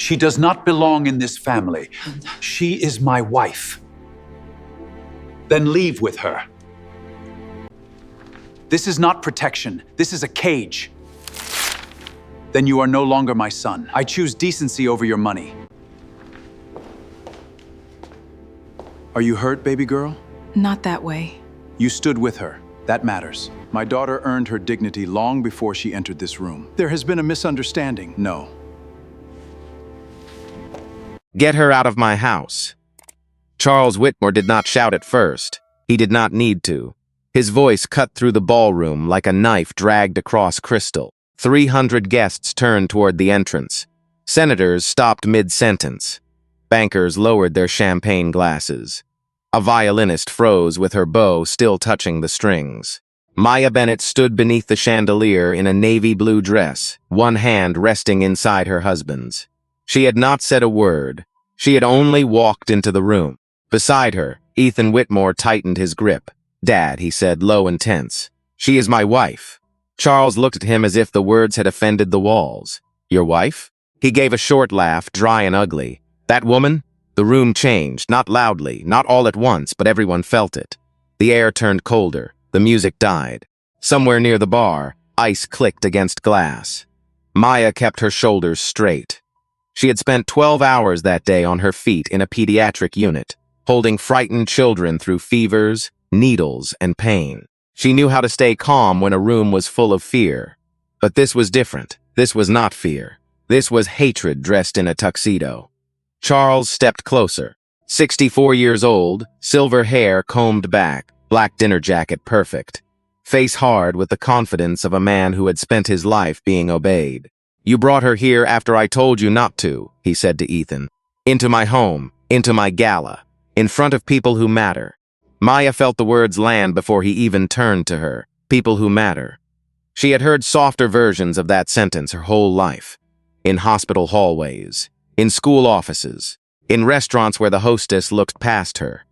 She does not belong in this family. She is my wife. Then leave with her. This is not protection. This is a cage. Then you are no longer my son. I choose decency over your money. Are you hurt, baby girl? Not that way. You stood with her. That matters. My daughter earned her dignity long before she entered this room. There has been a misunderstanding. No. Get her out of my house. Charles Whitmore did not shout at first. He did not need to. His voice cut through the ballroom like a knife dragged across crystal. 300 guests turned toward the entrance. Senators stopped mid-sentence. Bankers lowered their champagne glasses. A violinist froze with her bow still touching the strings. Maya Bennett stood beneath the chandelier in a navy blue dress, one hand resting inside her husband's. She had not said a word. She had only walked into the room. Beside her, Ethan Whitmore tightened his grip. "Dad," he said, low and tense. "She is my wife." Charles looked at him as if the words had offended the walls. "Your wife?" He gave a short laugh, dry and ugly. "That woman?" The room changed, not loudly, not all at once, but everyone felt it. The air turned colder. The music died. Somewhere near the bar, ice clicked against glass. Maya kept her shoulders straight. She had spent 12 hours that day on her feet in a pediatric unit, holding frightened children through fevers, needles, and pain. She knew how to stay calm when a room was full of fear. But this was different. This was not fear. This was hatred dressed in a tuxedo. Charles stepped closer. 64 years old, silver hair combed back, black dinner jacket perfect. Face hard with the confidence of a man who had spent his life being obeyed. "You brought her here after I told you not to," he said to Ethan. "Into my home, into my gala, in front of people who matter." Maya felt the words land before he even turned to her. People who matter. She had heard softer versions of that sentence her whole life. In hospital hallways, in school offices, in restaurants where the hostess looked past her,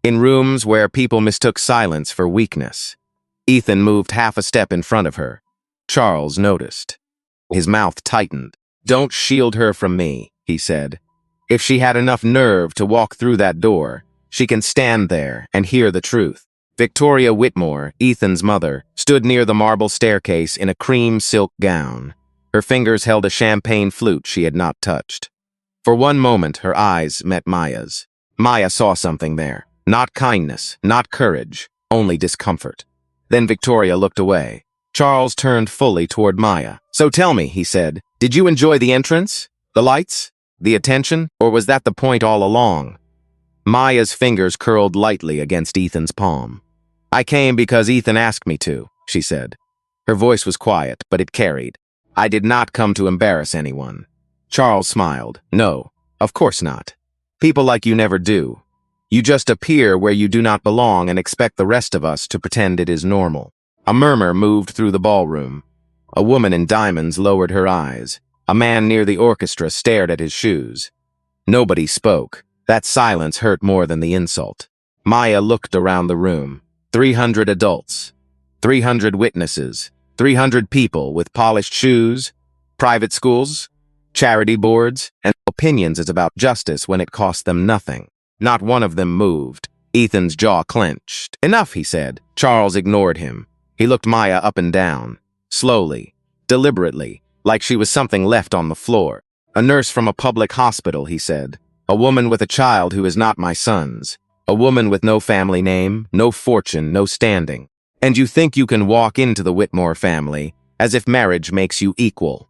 in rooms where people mistook silence for weakness. Ethan moved half a step in front of her. Charles noticed. His mouth tightened. "Don't shield her from me," he said. "If she had enough nerve to walk through that door, she can stand there and hear the truth." Victoria Whitmore, Ethan's mother, stood near the marble staircase in a cream silk gown. Her fingers held a champagne flute she had not touched. For one moment, her eyes met Maya's. Maya saw something there. Not kindness, not courage, only discomfort. Then Victoria looked away. Charles turned fully toward Maya. "So tell me," he said, "did you enjoy the entrance? The lights? The attention? Or was that the point all along?" Maya's fingers curled lightly against Ethan's palm. "I came because Ethan asked me to," she said. Her voice was quiet, but it carried. "I did not come to embarrass anyone." Charles smiled. "No, of course not. People like you never do. You just appear where you do not belong and expect the rest of us to pretend it is normal." A murmur moved through the ballroom. A woman in diamonds lowered her eyes. A man near the orchestra stared at his shoes. Nobody spoke. That silence hurt more than the insult. Maya looked around the room. 300 adults. 300 witnesses. 300 people with polished shoes. Private schools. Charity boards. And opinions is about justice when it cost them nothing. Not one of them moved. Ethan's jaw clenched. "Enough," he said. Charles ignored him. He looked Maya up and down. Slowly. Deliberately. Like she was something left on the floor. "A nurse from a public hospital," he said. "A woman with a child who is not my son's. A woman with no family name, no fortune, no standing. And you think you can walk into the Whitmore family as if marriage makes you equal."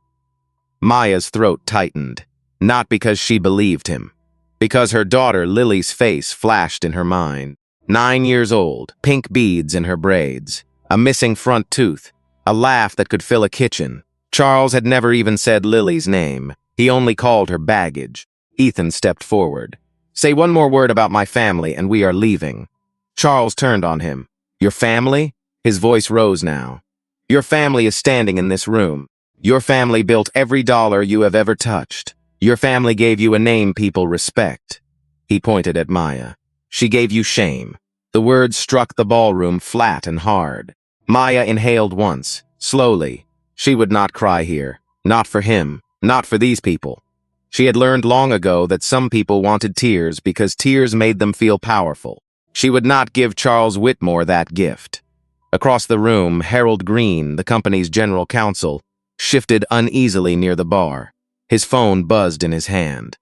Maya's throat tightened. Not because she believed him. Because her daughter Lily's face flashed in her mind. 9 years old, pink beads in her braids. A missing front tooth. A laugh that could fill a kitchen. Charles had never even said Lily's name. He only called her baggage. Ethan stepped forward. "Say one more word about my family and we are leaving." Charles turned on him. "Your family?" His voice rose now. "Your family is standing in this room. Your family built every dollar you have ever touched. Your family gave you a name people respect." He pointed at Maya. "She gave you shame." The words struck the ballroom flat and hard. Maya inhaled once, slowly. She would not cry here. Not for him. Not for these people. She had learned long ago that some people wanted tears because tears made them feel powerful. She would not give Charles Whitmore that gift. Across the room, Harold Green, the company's general counsel, shifted uneasily near the bar. His phone buzzed in his hand.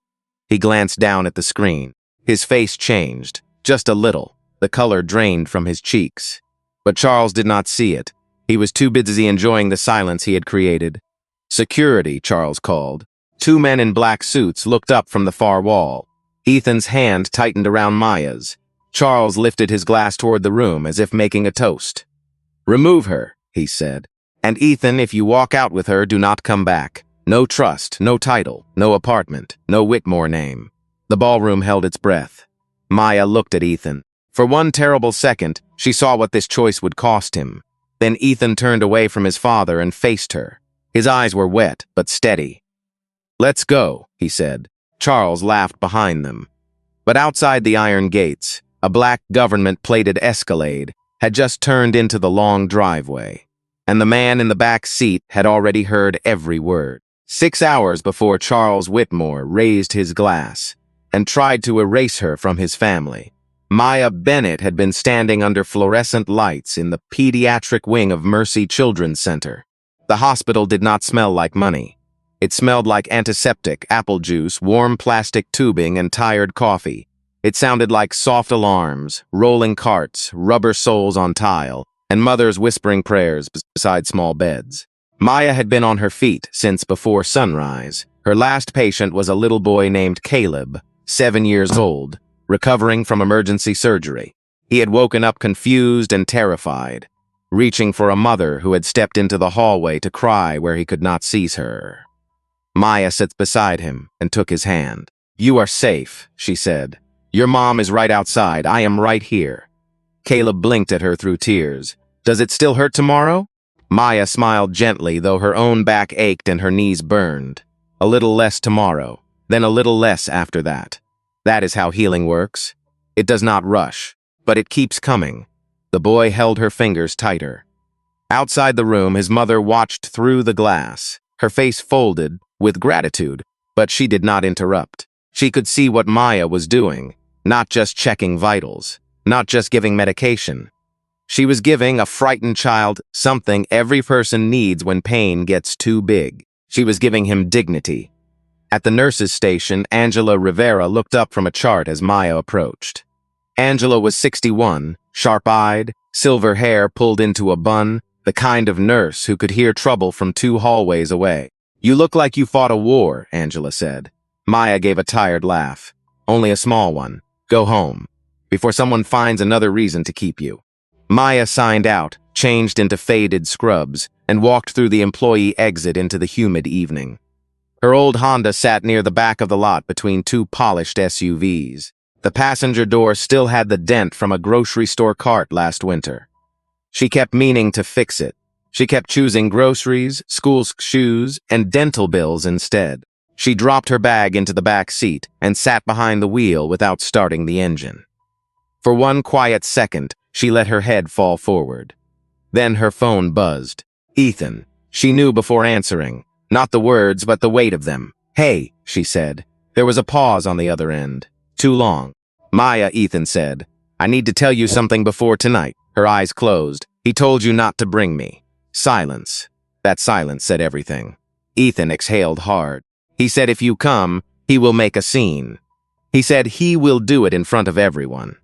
He glanced down at the screen. His face changed, just a little. The color drained from his cheeks. But Charles did not see it. He was too busy enjoying the silence he had created. "Security," Charles called. Two men in black suits looked up from the far wall. Ethan's hand tightened around Maya's. Charles lifted his glass toward the room as if making a toast. "Remove her," he said. "And Ethan, if you walk out with her, do not come back. No trust, no title, no apartment, no Whitmore name." The ballroom held its breath. Maya looked at Ethan. For one terrible second, she saw what this choice would cost him. Then Ethan turned away from his father and faced her. His eyes were wet, but steady. "Let's go," he said. Charles laughed behind them. But outside the iron gates, a black government-plated Escalade had just turned into the long driveway, and the man in the back seat had already heard every word. 6 hours before Charles Whitmore raised his glass and tried to erase her from his family, Maya Bennett had been standing under fluorescent lights in the pediatric wing of Mercy Children's Center. The hospital did not smell like money. It smelled like antiseptic, apple juice, warm plastic tubing, and tired coffee. It sounded like soft alarms, rolling carts, rubber soles on tile, and mothers whispering prayers beside small beds. Maya had been on her feet since before sunrise. Her last patient was a little boy named Caleb, 7 years old, recovering from emergency surgery. He had woken up confused and terrified, reaching for a mother who had stepped into the hallway to cry where he could not seize her. Maya sat beside him and took his hand. "You are safe," she said. "Your mom is right outside. I am right here." Caleb blinked at her through tears. "Does it still hurt tomorrow?" Maya smiled gently, though her own back ached and her knees burned. "A little less tomorrow, then a little less after that. That is how healing works. It does not rush, but it keeps coming." The boy held her fingers tighter. Outside the room, his mother watched through the glass, her face folded with gratitude, but she did not interrupt. She could see what Maya was doing, not just checking vitals, not just giving medication. She was giving a frightened child something every person needs when pain gets too big. She was giving him dignity. At the nurse's station, Angela Rivera looked up from a chart as Maya approached. Angela was 61, sharp-eyed, silver hair pulled into a bun, the kind of nurse who could hear trouble from 2 hallways away. "You look like you fought a war," Angela said. Maya gave a tired laugh. "Only a small one. Go home, before someone finds another reason to keep you." Maya signed out, changed into faded scrubs, and walked through the employee exit into the humid evening. Her old Honda sat near the back of the lot between 2 polished SUVs. The passenger door still had the dent from a grocery store cart last winter. She kept meaning to fix it. She kept choosing groceries, school shoes, and dental bills instead. She dropped her bag into the back seat and sat behind the wheel without starting the engine. For one quiet second, she let her head fall forward. Then her phone buzzed. Ethan. She knew before answering. Not the words, but the weight of them. "Hey," she said. There was a pause on the other end. "Too long." "Maya," Ethan said. "I need to tell you something before tonight." Her eyes closed. "He told you not to bring me." Silence. That silence said everything. Ethan exhaled hard. "He said if you come, he will make a scene. He said he will do it in front of everyone."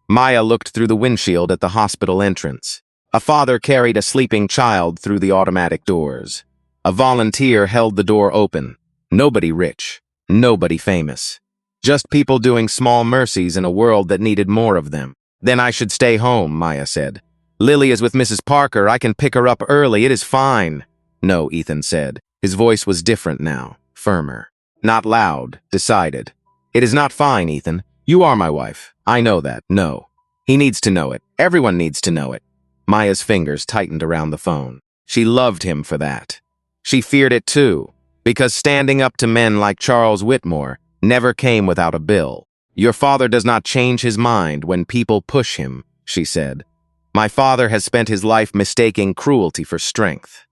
Maya looked through the windshield at the hospital entrance. A father carried a sleeping child through the automatic doors. A volunteer held the door open. Nobody rich. Nobody famous. Just people doing small mercies in a world that needed more of them. "Then I should stay home," Maya said. "Lily is with Mrs. Parker. I can pick her up early. It is fine." "No," Ethan said. His voice was different now, firmer. Not loud, decided. "It is not fine, Ethan. You are my wife. I know that. No. He needs to know it. Everyone needs to know it." Maya's fingers tightened around the phone. She loved him for that. She feared it too, because standing up to men like Charles Whitmore never came without a bill. "Your father does not change his mind when people push him," she said. "My father has spent his life mistaking cruelty for strength."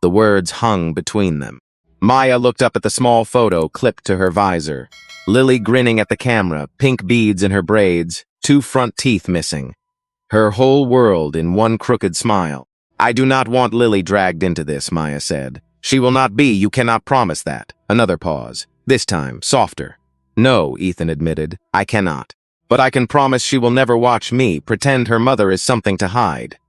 The words hung between them. Maya looked up at the small photo clipped to her visor. Lily grinning at the camera, pink beads in her braids, 2 front teeth missing. Her whole world in one crooked smile. I do not want Lily dragged into this, Maya said. She will not be, you cannot promise that. Another pause. This time, softer. No, Ethan admitted, I cannot. But I can promise she will never watch me pretend her mother is something to hide.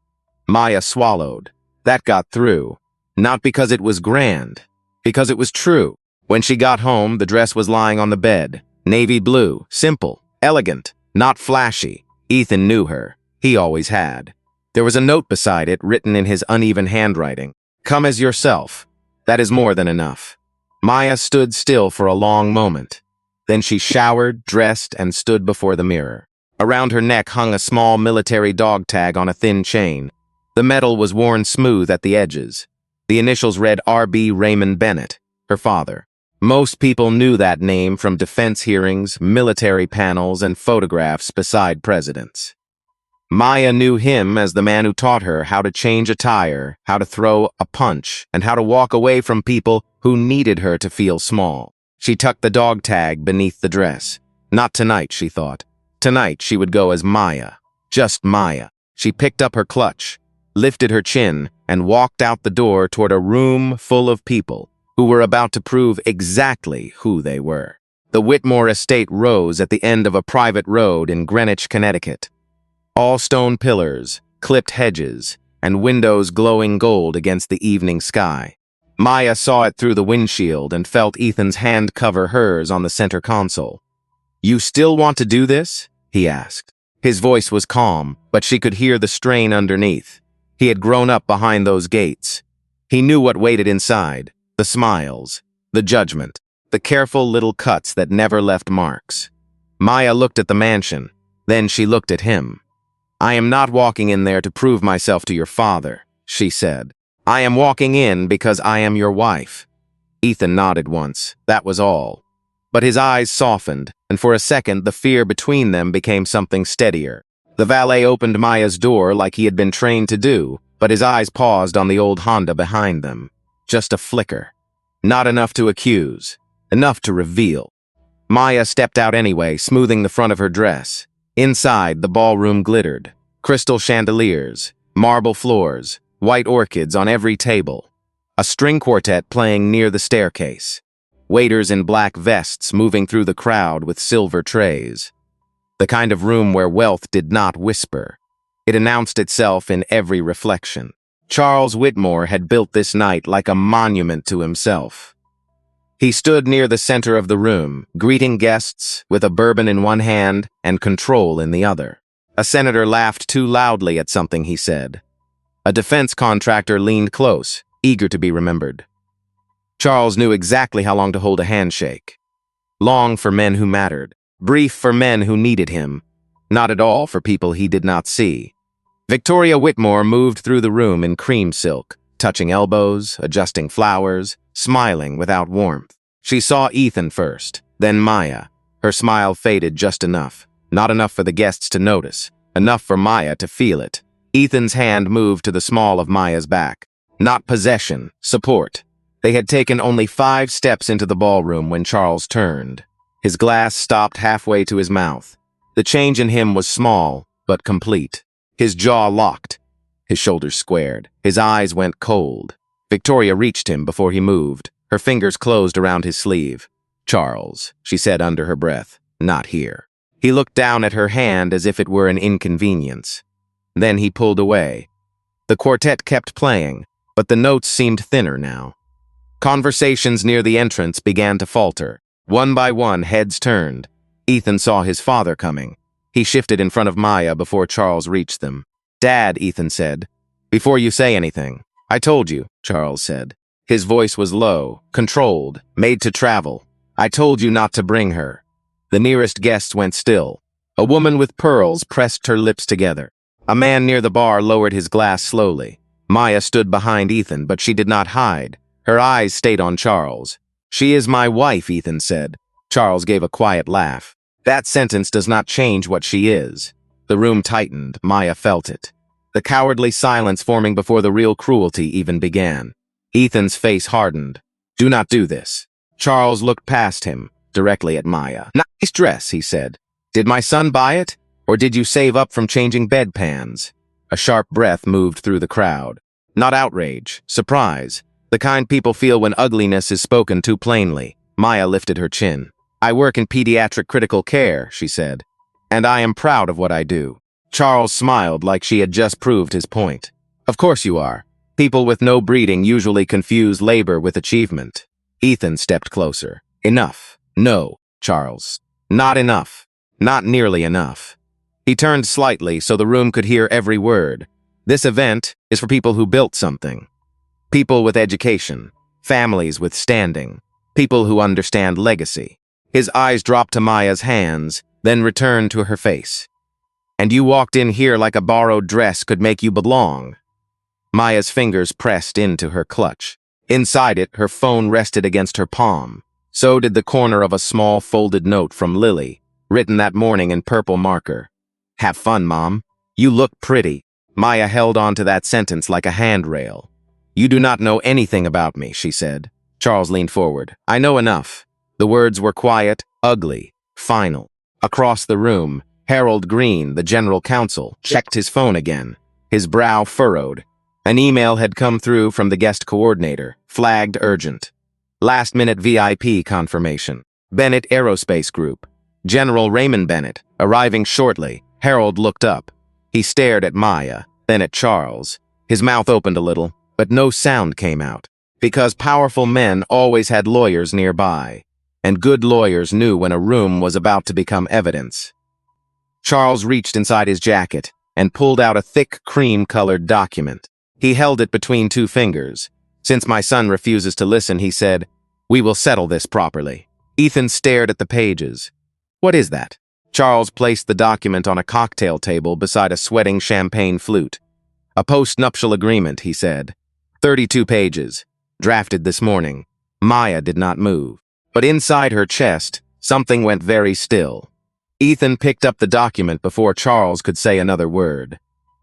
Maya swallowed. That got through. Not because it was grand. Because it was true. When she got home, the dress was lying on the bed. Navy blue, simple, elegant, not flashy. Ethan knew her. He always had. There was a note beside it written in his uneven handwriting. Come as yourself. That is more than enough. Maya stood still for a long moment. Then she showered, dressed, and stood before the mirror. Around her neck hung a small military dog tag on a thin chain. The metal was worn smooth at the edges. The initials read R.B. Raymond Bennett, her father. Most people knew that name from defense hearings, military panels, and photographs beside presidents. Maya knew him as the man who taught her how to change a tire, how to throw a punch, and how to walk away from people who needed her to feel small. She tucked the dog tag beneath the dress. Not tonight, she thought. Tonight she would go as Maya. Just Maya. She picked up her clutch, lifted her chin, and walked out the door toward a room full of people who were about to prove exactly who they were. The Whitmore estate rose at the end of a private road in Greenwich, Connecticut. All stone pillars, clipped hedges, and windows glowing gold against the evening sky. Maya saw it through the windshield and felt Ethan's hand cover hers on the center console. You still want to do this? He asked. His voice was calm, but she could hear the strain underneath. He had grown up behind those gates. He knew what waited inside, the smiles, the judgment, the careful little cuts that never left marks. Maya looked at the mansion, then she looked at him. I am not walking in there to prove myself to your father, she said. I am walking in because I am your wife. Ethan nodded once, that was all. But his eyes softened, and for a second the fear between them became something steadier. The valet opened Maya's door like he had been trained to do, but his eyes paused on the old Honda behind them. Just a flicker. Not enough to accuse, enough to reveal. Maya stepped out anyway, smoothing the front of her dress. Inside, the ballroom glittered. Crystal chandeliers, marble floors, white orchids on every table. A string quartet playing near the staircase. Waiters in black vests moving through the crowd with silver trays. The kind of room where wealth did not whisper. It announced itself in every reflection. Charles Whitmore had built this night like a monument to himself. He stood near the center of the room, greeting guests with a bourbon in one hand and control in the other. A senator laughed too loudly at something he said. A defense contractor leaned close, eager to be remembered. Charles knew exactly how long to hold a handshake. Long for men who mattered, brief for men who needed him, not at all for people he did not see. Victoria Whitmore moved through the room in cream silk, touching elbows, adjusting flowers, smiling without warmth. She saw Ethan first, then Maya. Her smile faded just enough. Not enough for the guests to notice, enough for Maya to feel it. Ethan's hand moved to the small of Maya's back. Not possession, support. They had taken only 5 steps into the ballroom when Charles turned. His glass stopped halfway to his mouth. The change in him was small, but complete. His jaw locked. His shoulders squared. His eyes went cold. Victoria reached him before he moved. Her fingers closed around his sleeve. Charles, she said under her breath, not here. He looked down at her hand as if it were an inconvenience. Then he pulled away. The quartet kept playing, but the notes seemed thinner now. Conversations near the entrance began to falter. One by one, heads turned. Ethan saw his father coming. He shifted in front of Maya before Charles reached them. Dad, Ethan said. Before you say anything. I told you, Charles said. His voice was low, controlled, made to travel. I told you not to bring her. The nearest guests went still. A woman with pearls pressed her lips together. A man near the bar lowered his glass slowly. Maya stood behind Ethan, but she did not hide. Her eyes stayed on Charles. She is my wife, Ethan said. Charles gave a quiet laugh. That sentence does not change what she is. The room tightened. Maya felt it. The cowardly silence forming before the real cruelty even began. Ethan's face hardened. Do not do this. Charles looked past him, directly at Maya. Nice dress, he said. Did my son buy it? Or did you save up from changing bedpans? A sharp breath moved through the crowd. Not outrage, surprise. The kind people feel when ugliness is spoken too plainly. Maya lifted her chin. I work in pediatric critical care, she said. And I am proud of what I do. Charles smiled like she had just proved his point. Of course you are. People with no breeding usually confuse labor with achievement. Ethan stepped closer. Enough. No, Charles. Not enough. Not nearly enough. He turned slightly so the room could hear every word. This event is for people who built something. People with education. Families with standing. People who understand legacy. His eyes dropped to Maya's hands, then returned to her face. And you walked in here like a borrowed dress could make you belong. Maya's fingers pressed into her clutch. Inside it, her phone rested against her palm. So did the corner of a small folded note from Lily, written that morning in purple marker. Have fun, Mom. You look pretty. Maya held on to that sentence like a handrail. You do not know anything about me, she said. Charles leaned forward. I know enough. The words were quiet, ugly, final. Across the room, Harold Green, the general counsel, checked his phone again. His brow furrowed. An email had come through from the guest coordinator, flagged urgent. Last-minute VIP confirmation. Bennett Aerospace Group. General Raymond Bennett, arriving shortly. Harold looked up. He stared at Maya, then at Charles. His mouth opened a little, but no sound came out. Because powerful men always had lawyers nearby, and good lawyers knew when a room was about to become evidence. Charles reached inside his jacket and pulled out a thick cream-colored document. He held it between two fingers. Since my son refuses to listen, he said, we will settle this properly. Ethan stared at the pages. What is that? Charles placed the document on a cocktail table beside a sweating champagne flute. A post-nuptial agreement, he said. 32 pages. Drafted this morning. Maya did not move. But inside her chest, something went very still. Ethan picked up the document before Charles could say another word.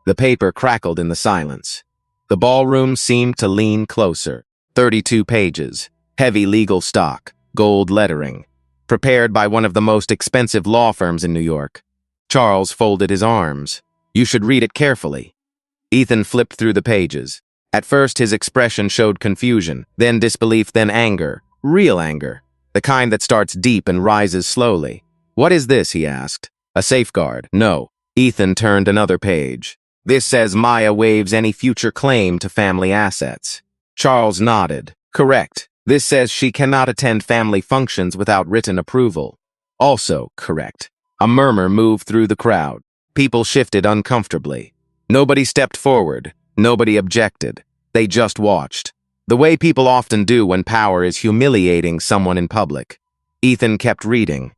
The paper crackled in the silence. The ballroom seemed to lean closer. 32 pages. Heavy legal stock. Gold lettering. Prepared by one of the most expensive law firms in New York. Charles folded his arms. You should read it carefully. Ethan flipped through the pages. At first, his expression showed confusion, then disbelief, then anger. Real anger. The kind that starts deep and rises slowly. What is this, he asked. A safeguard. No. Ethan turned another page. This says Maya waives any future claim to family assets. Charles nodded. Correct. This says she cannot attend family functions without written approval. Also correct. A murmur moved through the crowd. People shifted uncomfortably. Nobody stepped forward. Nobody objected. They just watched. The way people often do when power is humiliating someone in public. Ethan kept reading.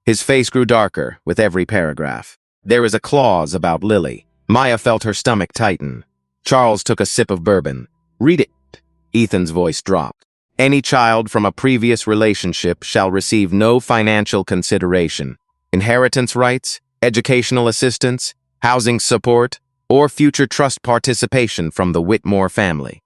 His face grew darker with every paragraph. There is a clause about Lily. Maya felt her stomach tighten. Charles took a sip of bourbon. Read it. Ethan's voice dropped. Any child from a previous relationship shall receive no financial consideration, inheritance rights, educational assistance, housing support, or future trust participation from the Whitmore family.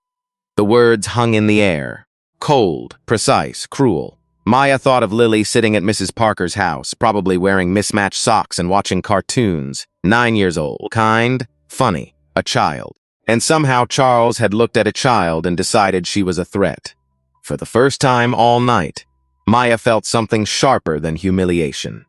The words hung in the air. Cold, precise, cruel. Maya thought of Lily sitting at Mrs. Parker's house, probably wearing mismatched socks and watching cartoons. 9 years old. Kind, funny, a child. And somehow Charles had looked at a child and decided she was a threat. For the first time all night, Maya felt something sharper than humiliation.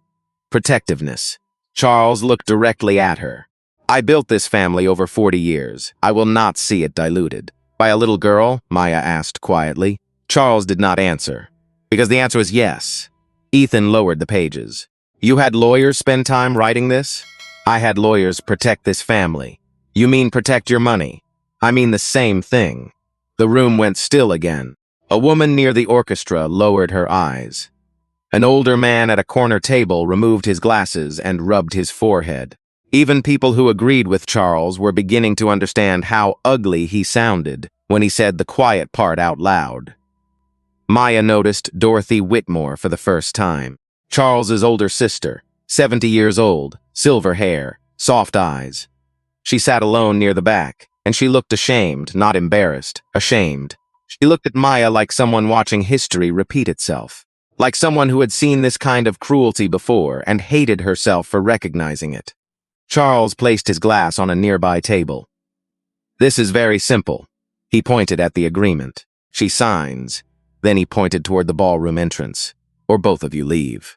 Protectiveness. Charles looked directly at her. I built this family over 40 years. I will not see it diluted. By a little girl? Maya asked quietly. Charles did not answer. Because the answer is yes. Ethan lowered the pages. You had lawyers spend time writing this? I had lawyers protect this family. You mean protect your money? I mean the same thing. The room went still again. A woman near the orchestra lowered her eyes. An older man at a corner table removed his glasses and rubbed his forehead. Even people who agreed with Charles were beginning to understand how ugly he sounded when he said the quiet part out loud. Maya noticed Dorothy Whitmore for the first time. Charles's older sister, 70 years old, silver hair, soft eyes. She sat alone near the back, and she looked ashamed, not embarrassed, ashamed. She looked at Maya like someone watching history repeat itself, like someone who had seen this kind of cruelty before and hated herself for recognizing it. Charles placed his glass on a nearby table. This is very simple. He pointed at the agreement. She signs. Then he pointed toward the ballroom entrance. Or both of you leave.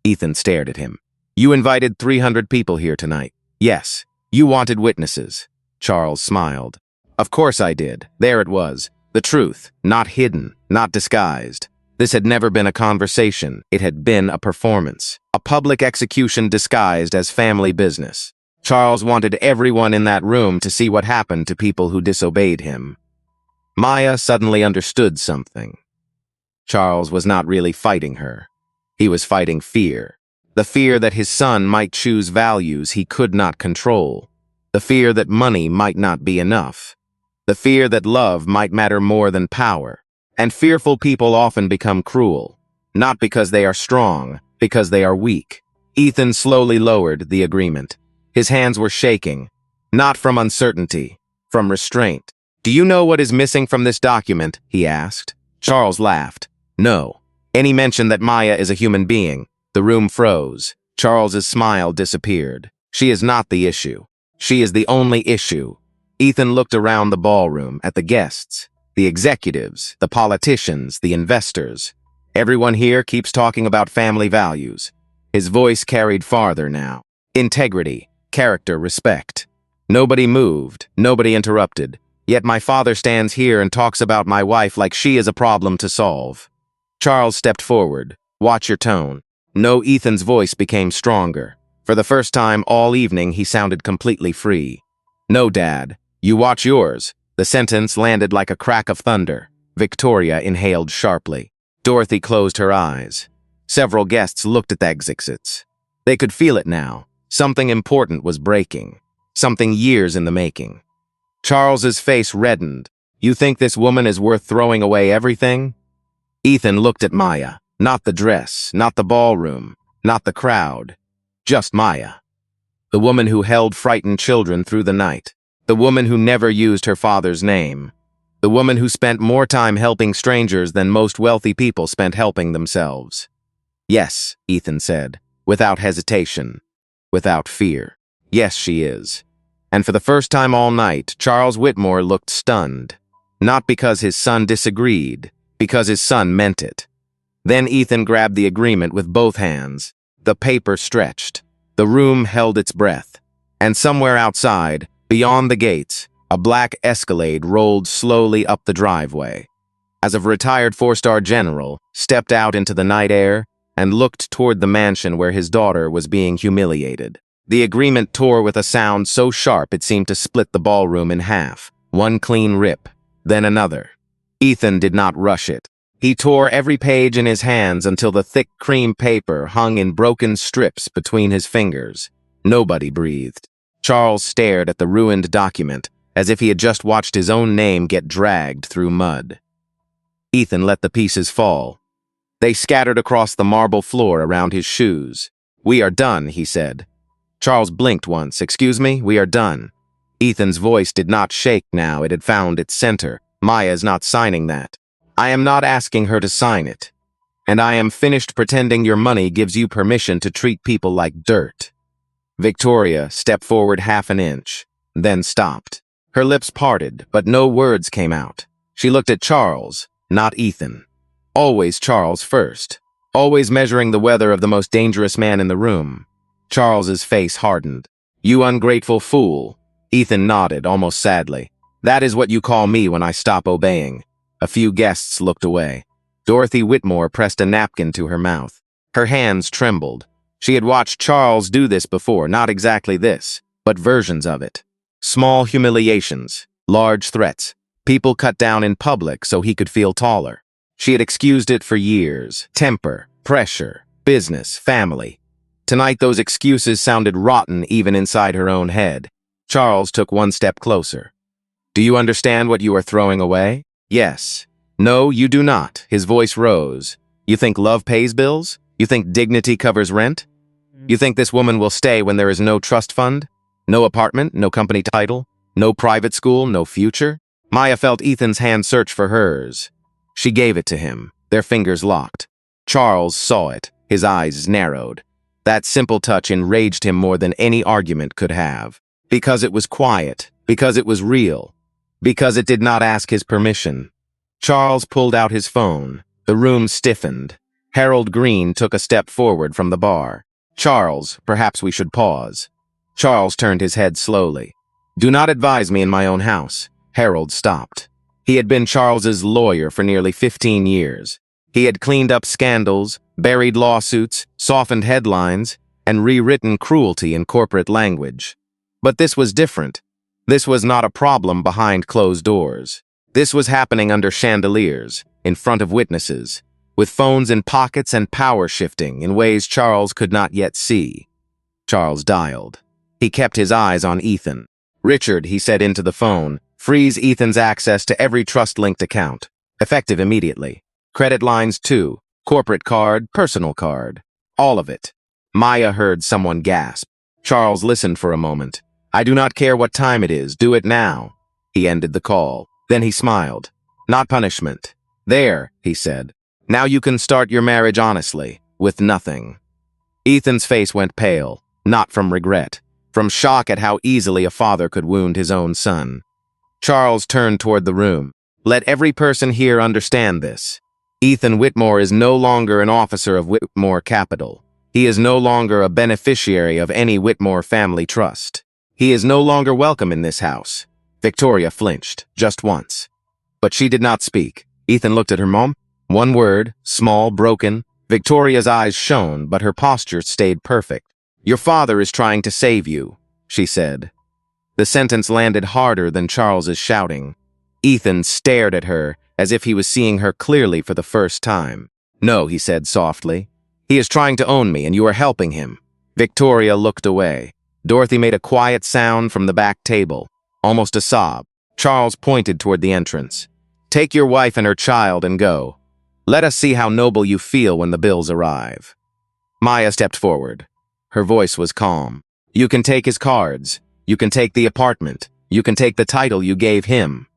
Ethan stared at him. You invited 300 people here tonight. Yes. You wanted witnesses. Charles smiled. Of course I did. There it was. The truth. Not hidden. Not disguised. This had never been a conversation. It had been a performance. A public execution disguised as family business. Charles wanted everyone in that room to see what happened to people who disobeyed him. Maya suddenly understood something. Charles was not really fighting her. He was fighting fear. The fear that his son might choose values he could not control. The fear that money might not be enough. The fear that love might matter more than power. And fearful people often become cruel. Not because they are strong, because they are weak. Ethan slowly lowered the agreement. His hands were shaking. Not from uncertainty, from restraint. Do you know what is missing from this document? He asked. Charles laughed. No. Any mention that Maya is a human being. The room froze. Charles's smile disappeared. She is not the issue. She is the only issue. Ethan looked around the ballroom at the guests, the executives, the politicians, the investors. Everyone here keeps talking about family values. His voice carried farther now. Integrity, character, respect. Nobody moved, nobody interrupted. Yet my father stands here and talks about my wife like she is a problem to solve. Charles stepped forward. Watch your tone. No, Ethan's voice became stronger. For the first time all evening, he sounded completely free. No, Dad. You watch yours. The sentence landed like a crack of thunder. Victoria inhaled sharply. Dorothy closed her eyes. Several guests looked at the exits. They could feel it now. Something important was breaking. Something years in the making. Charles's face reddened. You think this woman is worth throwing away everything? Ethan looked at Maya. Not the dress, not the ballroom, not the crowd. Just Maya. The woman who held frightened children through the night. The woman who never used her father's name. The woman who spent more time helping strangers than most wealthy people spent helping themselves. Yes, Ethan said, without hesitation, without fear. Yes, she is. And for the first time all night, Charles Whitmore looked stunned. Not because his son disagreed, because his son meant it. Then Ethan grabbed the agreement with both hands. The paper stretched. The room held its breath. And somewhere outside, beyond the gates, a black Escalade rolled slowly up the driveway. As a retired four-star general stepped out into the night air and looked toward the mansion where his daughter was being humiliated. The agreement tore with a sound so sharp it seemed to split the ballroom in half. One clean rip, then another. Ethan did not rush it. He tore every page in his hands until the thick cream paper hung in broken strips between his fingers. Nobody breathed. Charles stared at the ruined document, as if he had just watched his own name get dragged through mud. Ethan let the pieces fall. They scattered across the marble floor around his shoes. We are done, he said. Charles blinked once. Excuse me, we are done. Ethan's voice did not shake now. It had found its center. Maya's not signing that. I am not asking her to sign it. And I am finished pretending your money gives you permission to treat people like dirt. Victoria stepped forward half an inch, then stopped. Her lips parted, but no words came out. She looked at Charles, not Ethan. Always Charles first. Always measuring the weather of the most dangerous man in the room. Charles's face hardened. You ungrateful fool. Ethan nodded, almost sadly. That is what you call me when I stop obeying. A few guests looked away. Dorothy Whitmore pressed a napkin to her mouth. Her hands trembled. She had watched Charles do this before, not exactly this, but versions of it. Small humiliations, large threats. People cut down in public so he could feel taller. She had excused it for years. Temper, pressure, business, family. Tonight those excuses sounded rotten even inside her own head. Charles took one step closer. Do you understand what you are throwing away? Yes. No, you do not. His voice rose. You think love pays bills? You think dignity covers rent? You think this woman will stay when there is no trust fund? No apartment, no company title, no private school, no future? Maya felt Ethan's hand search for hers. She gave it to him, their fingers locked. Charles saw it, his eyes narrowed. That simple touch enraged him more than any argument could have. Because it was quiet, because it was real, because it did not ask his permission. Charles pulled out his phone. The room stiffened. Harold Green took a step forward from the bar. "Charles, perhaps we should pause." Charles turned his head slowly. "Do not advise me in my own house." Harold stopped. He had been Charles's lawyer for nearly 15 years. He had cleaned up scandals, buried lawsuits, softened headlines, and rewritten cruelty in corporate language. But this was different. This was not a problem behind closed doors. This was happening under chandeliers, in front of witnesses, with phones in pockets and power shifting in ways Charles could not yet see. Charles dialed. He kept his eyes on Ethan. "Richard," he said into the phone, "freeze Ethan's access to every trust-linked account. Effective immediately. Credit lines too. Corporate card, personal card. All of it." Maya heard someone gasp. Charles listened for a moment. "I do not care what time it is. Do it now." He ended the call. Then he smiled. "Not punishment. There," he said. "Now you can start your marriage honestly, with nothing." Ethan's face went pale, not from regret, from shock at how easily a father could wound his own son. Charles turned toward the room. "Let every person here understand this. Ethan Whitmore is no longer an officer of Whitmore Capital. He is no longer a beneficiary of any Whitmore family trust. He is no longer welcome in this house." Victoria flinched, just once. But she did not speak. Ethan looked at her mom. One word, small, broken. Victoria's eyes shone, but her posture stayed perfect. "Your father is trying to save you," she said. The sentence landed harder than Charles's shouting. Ethan stared at her, as if he was seeing her clearly for the first time. "No," he said softly. "He is trying to own me, and you are helping him." Victoria looked away. Dorothy made a quiet sound from the back table, almost a sob. Charles pointed toward the entrance. "Take your wife and her child and go. Let us see how noble you feel when the bills arrive." Maya stepped forward. Her voice was calm. "You can take his cards. You can take the apartment. You can take the title you gave him."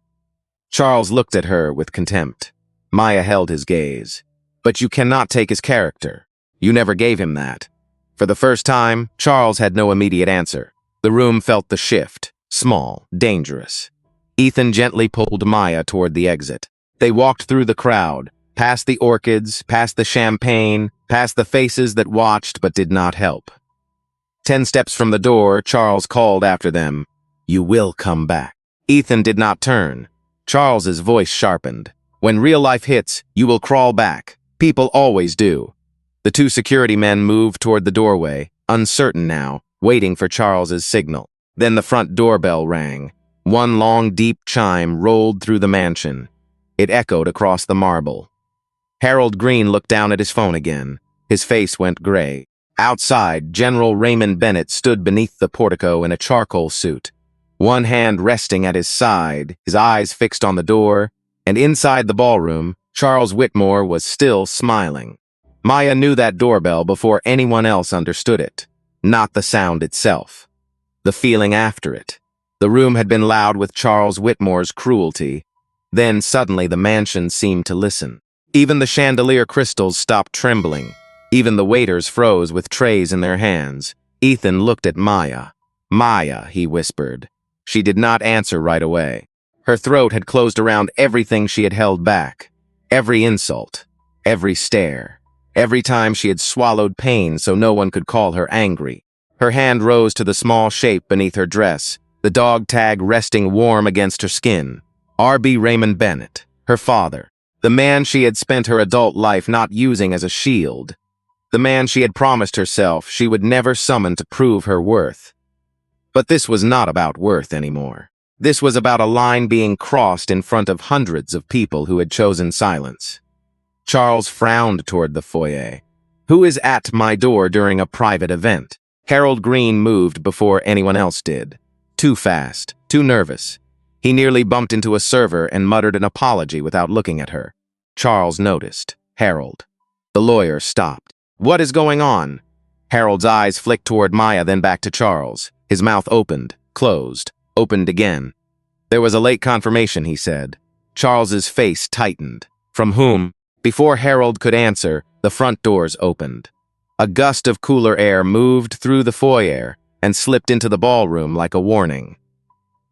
Charles looked at her with contempt. Maya held his gaze. "But you cannot take his character. You never gave him that." For the first time, Charles had no immediate answer. The room felt the shift, small, dangerous. Ethan gently pulled Maya toward the exit. They walked through the crowd, past the orchids, past the champagne, past the faces that watched but did not help. 10 steps from the door, Charles called after them, "You will come back." Ethan did not turn. Charles's voice sharpened. "When real life hits, you will crawl back. People always do." The 2 security men moved toward the doorway, uncertain now, waiting for Charles's signal. Then the front doorbell rang. One long, deep chime rolled through the mansion. It echoed across the marble. Harold Green looked down at his phone again. His face went gray. Outside, General Raymond Bennett stood beneath the portico in a charcoal suit, one hand resting at his side, his eyes fixed on the door, and inside the ballroom, Charles Whitmore was still smiling. Maya knew that doorbell before anyone else understood it. Not the sound itself. The feeling after it. The room had been loud with Charles Whitmore's cruelty. Then suddenly the mansion seemed to listen. Even the chandelier crystals stopped trembling. Even the waiters froze with trays in their hands. Ethan looked at Maya. "Maya," he whispered. She did not answer right away. Her throat had closed around everything she had held back. Every insult. Every stare. Every time she had swallowed pain so no one could call her angry. Her hand rose to the small shape beneath her dress, the dog tag resting warm against her skin. R.B. Raymond Bennett, her father. The man she had spent her adult life not using as a shield. The man she had promised herself she would never summon to prove her worth. But this was not about worth anymore. This was about a line being crossed in front of hundreds of people who had chosen silence. Charles frowned toward the foyer. "Who is at my door during a private event?" Harold Green moved before anyone else did. Too fast, too nervous. He nearly bumped into a server and muttered an apology without looking at her. Charles noticed. Harold. The lawyer stopped. "What is going on?" Harold's eyes flicked toward Maya, then back to Charles. His mouth opened, closed, opened again. There was a late confirmation, he said. Charles's face tightened. From whom? Before Harold could answer, the front doors opened. A gust of cooler air moved through the foyer and slipped into the ballroom like a warning.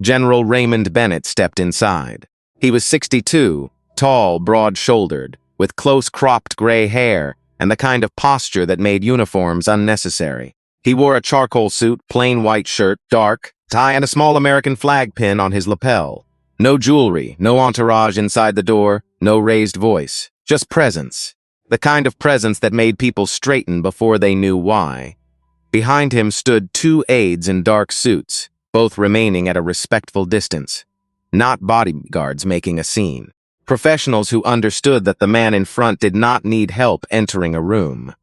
General Raymond Bennett stepped inside. He was 62, tall, broad-shouldered, with close-cropped gray hair and the kind of posture that made uniforms unnecessary. He wore a charcoal suit, plain white shirt, dark, tie, and a small American flag pin on his lapel. No jewelry, no entourage inside the door, no raised voice, just presence. The kind of presence that made people straighten before they knew why. Behind him stood 2 aides in dark suits, both remaining at a respectful distance. Not bodyguards making a scene. Professionals who understood that the man in front did not need help entering a room.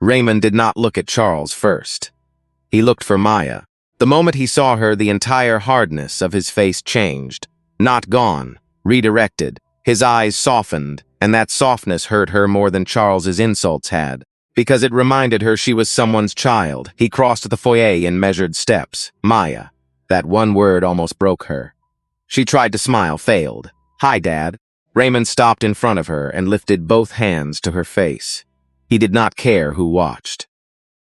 Raymond did not look at Charles first. He looked for Maya. The moment he saw her, the entire hardness of his face changed. Not gone, redirected. His eyes softened, and that softness hurt her more than Charles's insults had, because it reminded her she was someone's child. He crossed the foyer in measured steps. Maya. That one word almost broke her. She tried to smile, failed. "Hi, Dad." Raymond stopped in front of her and lifted both hands to her face. He did not care who watched.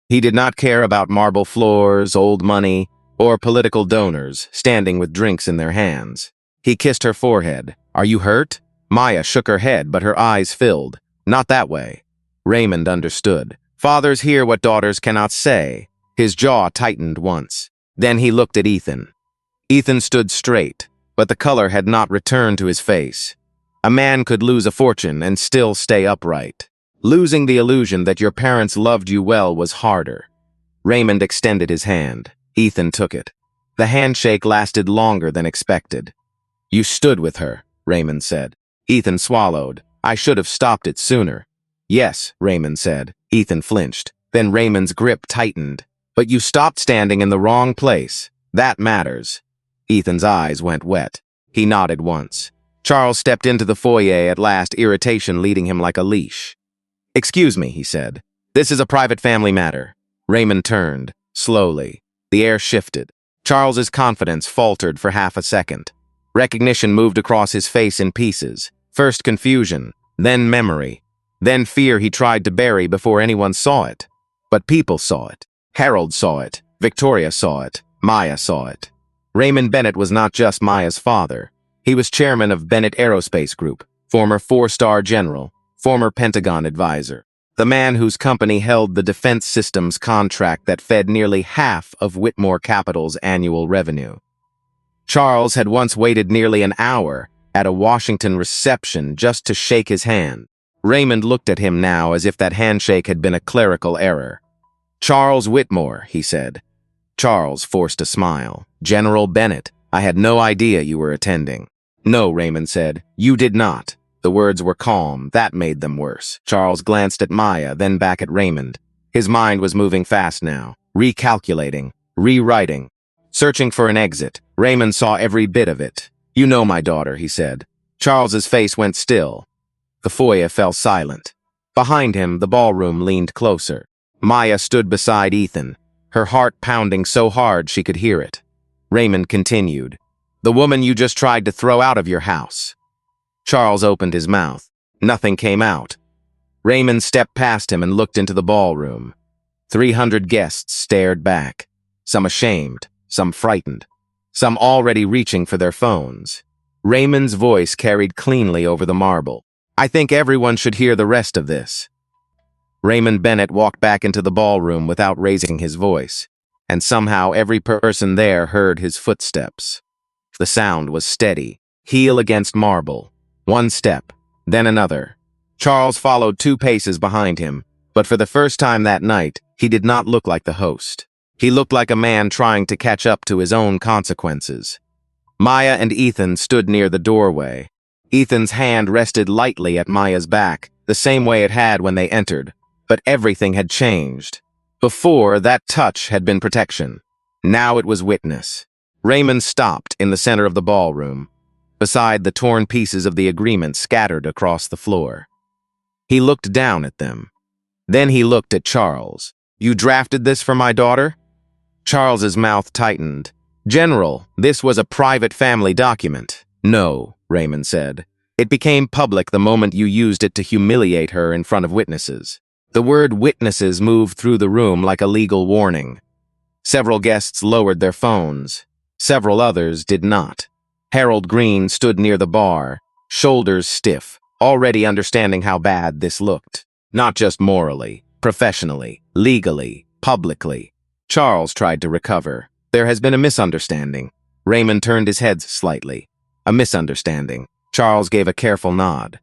He did not care about marble floors, old money, or political donors standing with drinks in their hands. He kissed her forehead. "Are you hurt?" Maya shook her head, but her eyes filled. "Not that way." Raymond understood. Fathers hear what daughters cannot say. His jaw tightened once. Then he looked at Ethan. Ethan stood straight, but the color had not returned to his face. A man could lose a fortune and still stay upright. Losing the illusion that your parents loved you well was harder. Raymond extended his hand. Ethan took it. The handshake lasted longer than expected. "You stood with her," Raymond said. Ethan swallowed. "I should have stopped it sooner." "Yes," Raymond said. Ethan flinched. Then Raymond's grip tightened. "But you stopped standing in the wrong place. That matters." Ethan's eyes went wet. He nodded once. Charles stepped into the foyer at last, irritation leading him like a leash. "Excuse me," he said. "This is a private family matter." Raymond turned, slowly. The air shifted. Charles's confidence faltered for half a second. Recognition moved across his face in pieces. First confusion, then memory, then fear he tried to bury before anyone saw it. But people saw it. Harold saw it. Victoria saw it. Maya saw it. Raymond Bennett was not just Maya's father. He was chairman of Bennett Aerospace Group, former 4-star general, former Pentagon advisor, the man whose company held the defense systems contract that fed nearly half of Whitmore Capital's annual revenue. Charles had once waited nearly an hour at a Washington reception just to shake his hand. Raymond looked at him now as if that handshake had been a clerical error. "Charles Whitmore," he said. Charles forced a smile. "General Bennett, I had no idea you were attending." "No," Raymond said. "You did not." The words were calm. That made them worse. Charles glanced at Maya, then back at Raymond. His mind was moving fast now, recalculating, rewriting, searching for an exit. Raymond saw every bit of it. "You know my daughter," he said. Charles's face went still. The foyer fell silent. Behind him, the ballroom leaned closer. Maya stood beside Ethan, her heart pounding so hard she could hear it. Raymond continued. "The woman you just tried to throw out of your house." Charles opened his mouth. Nothing came out. Raymond stepped past him and looked into the ballroom. 300 guests stared back, some ashamed, some frightened, some already reaching for their phones. Raymond's voice carried cleanly over the marble. "I think everyone should hear the rest of this." Raymond Bennett walked back into the ballroom without raising his voice, and somehow every person there heard his footsteps. The sound was steady, heel against marble. One step, then another. Charles followed 2 paces behind him, but for the first time that night, he did not look like the host. He looked like a man trying to catch up to his own consequences. Maya and Ethan stood near the doorway. Ethan's hand rested lightly at Maya's back, the same way it had when they entered, but everything had changed. Before, that touch had been protection. Now it was witness. Raymond stopped in the center of the ballroom, beside the torn pieces of the agreement scattered across the floor. He looked down at them. Then he looked at Charles. "You drafted this for my daughter?" Charles's mouth tightened. General, this was a private family document. No, Raymond said. It became public the moment you used it to humiliate her in front of witnesses. The word witnesses moved through the room like a legal warning. Several guests lowered their phones. Several others did not. Harold Green stood near the bar, shoulders stiff, already understanding how bad this looked. Not just morally, professionally, legally, publicly. Charles tried to recover. There has been a misunderstanding. Raymond turned his head slightly. A misunderstanding. Charles gave a careful nod.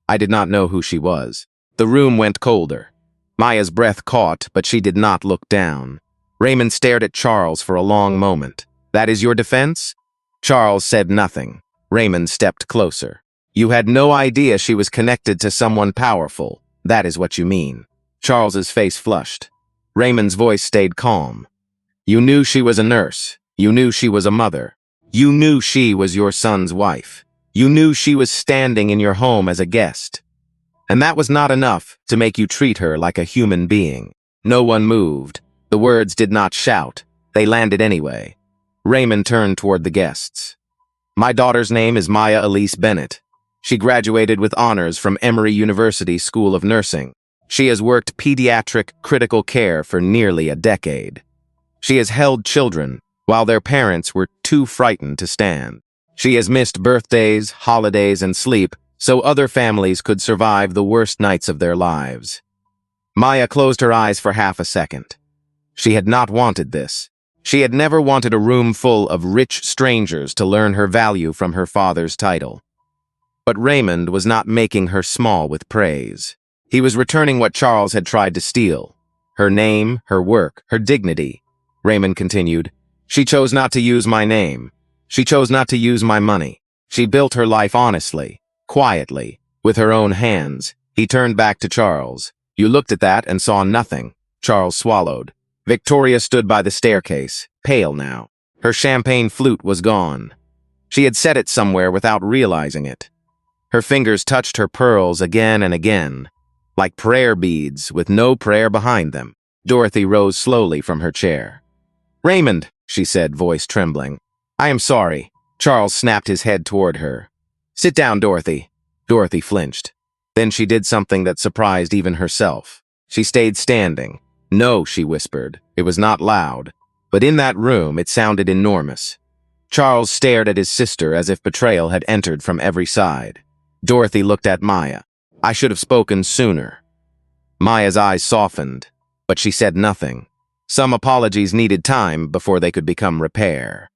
I did not know who she was. The room went colder. Maya's breath caught, but she did not look down. Raymond stared at Charles for a long moment. That is your defense? Charles said nothing. Raymond stepped closer. You had no idea she was connected to someone powerful. That is what you mean. Charles's face flushed. Raymond's voice stayed calm. You knew she was a nurse. You knew she was a mother. You knew she was your son's wife. You knew she was standing in your home as a guest. And that was not enough to make you treat her like a human being. No one moved. The words did not shout. They landed anyway. Raymond turned toward the guests. My daughter's name is Maya Elise Bennett. She graduated with honors from Emory University School of Nursing. She has worked pediatric critical care for nearly a decade. She has held children while their parents were too frightened to stand. She has missed birthdays, holidays, and sleep so other families could survive the worst nights of their lives. Maya closed her eyes for half a second. She had not wanted this. She had never wanted a room full of rich strangers to learn her value from her father's title. But Raymond was not making her small with praise. He was returning what Charles had tried to steal. Her name, her work, her dignity. Raymond continued, She chose not to use my name. She chose not to use my money. She built her life honestly, quietly, with her own hands. He turned back to Charles. You looked at that and saw nothing. Charles swallowed. Victoria stood by the staircase, pale now. Her champagne flute was gone. She had set it somewhere without realizing it. Her fingers touched her pearls again and again, like prayer beads with no prayer behind them. Dorothy rose slowly from her chair. Raymond, she said, voice trembling. I am sorry. Charles snapped his head toward her. Sit down, Dorothy. Dorothy flinched. Then she did something that surprised even herself. She stayed standing. No, she whispered. It was not loud. But in that room, it sounded enormous. Charles stared at his sister as if betrayal had entered from every side. Dorothy looked at Maya. I should have spoken sooner. Maya's eyes softened, but she said nothing. Some apologies needed time before they could become repair.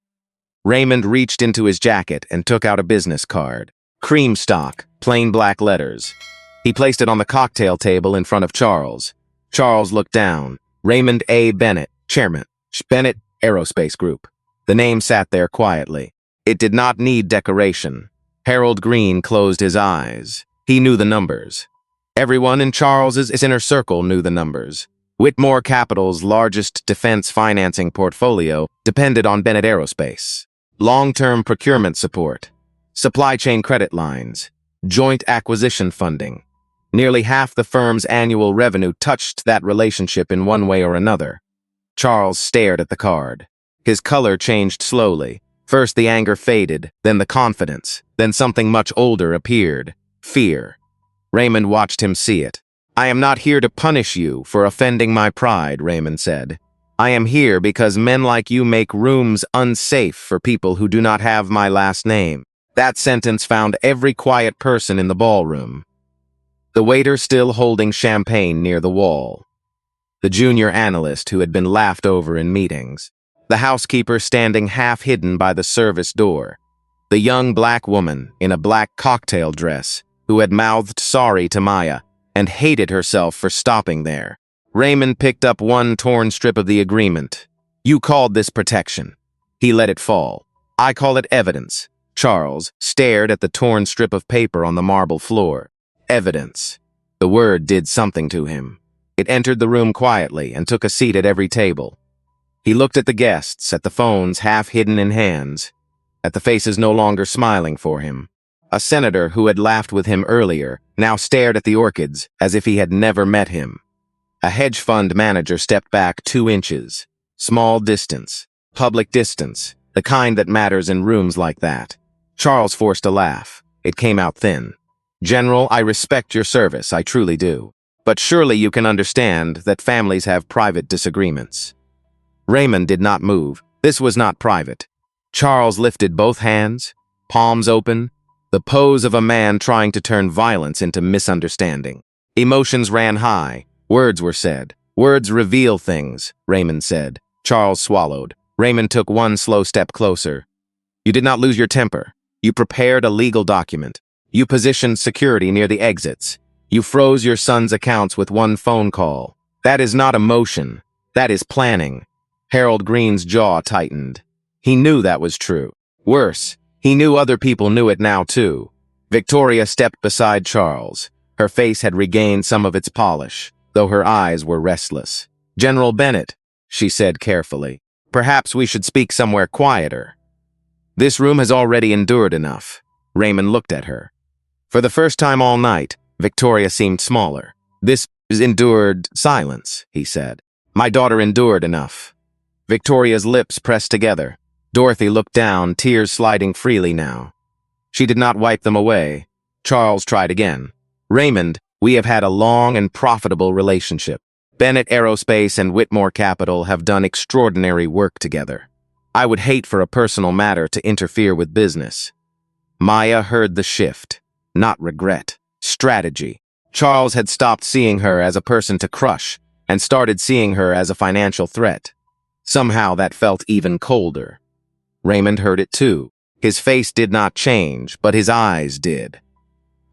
Raymond reached into his jacket and took out a business card. Cream stock, plain black letters. He placed it on the cocktail table in front of Charles. Charles looked down. Raymond A. Bennett, Chairman, Bennett Aerospace Group. The name sat there quietly. It did not need decoration. Harold Green closed his eyes. He knew the numbers. Everyone in Charles's inner circle knew the numbers. Whitmore Capital's largest defense financing portfolio depended on Bennett Aerospace. Long-term procurement support, supply chain credit lines, joint acquisition funding. Nearly half the firm's annual revenue touched that relationship in one way or another. Charles stared at the card. His color changed slowly. First the anger faded, then the confidence, then something much older appeared. Fear. Raymond watched him see it. I am not here to punish you for offending my pride, Raymond said. I am here because men like you make rooms unsafe for people who do not have my last name. That sentence found every quiet person in the ballroom. The waiter still holding champagne near the wall. The junior analyst who had been laughed over in meetings. The housekeeper standing half-hidden by the service door. The young black woman in a black cocktail dress who had mouthed sorry to Maya and hated herself for stopping there. Raymond picked up one torn strip of the agreement. You called this protection. He let it fall. I call it evidence. Charles stared at the torn strip of paper on the marble floor. Evidence. The word did something to him. It entered the room quietly and took a seat at every table. He looked at the guests, at the phones half hidden in hands, at the faces no longer smiling for him. A senator who had laughed with him earlier now stared at the orchids as if he had never met him. A hedge fund manager stepped back 2 inches. Small distance. Public distance. the kind that matters in rooms like that. Charles forced a laugh. It came out thin. General, I respect your service, I truly do. But surely you can understand that families have private disagreements. Raymond did not move. This was not private. Charles lifted both hands, palms open, the pose of a man trying to turn violence into misunderstanding. Emotions ran high. Words were said. Words reveal things, Raymond said. Charles swallowed. Raymond took one slow step closer. You did not lose your temper. You prepared a legal document. You positioned security near the exits. You froze your son's accounts with one phone call. That is not emotion. That is planning. Harold Green's jaw tightened. He knew that was true. Worse, he knew other people knew it now too. Victoria stepped beside Charles. Her face had regained some of its polish, though her eyes were restless. General Bennett, she said carefully, perhaps we should speak somewhere quieter. This room has already endured enough. Raymond looked at her. For the first time all night, Victoria seemed smaller. This is endured silence, he said. My daughter endured enough. Victoria's lips pressed together. Dorothy looked down, tears sliding freely now. She did not wipe them away. Charles tried again. Raymond, we have had a long and profitable relationship. Bennett Aerospace and Whitmore Capital have done extraordinary work together. I would hate for a personal matter to interfere with business. Maya heard the shift. Not regret. Strategy. Charles had stopped seeing her as a person to crush and started seeing her as a financial threat. Somehow that felt even colder. Raymond heard it too. His face did not change, but his eyes did.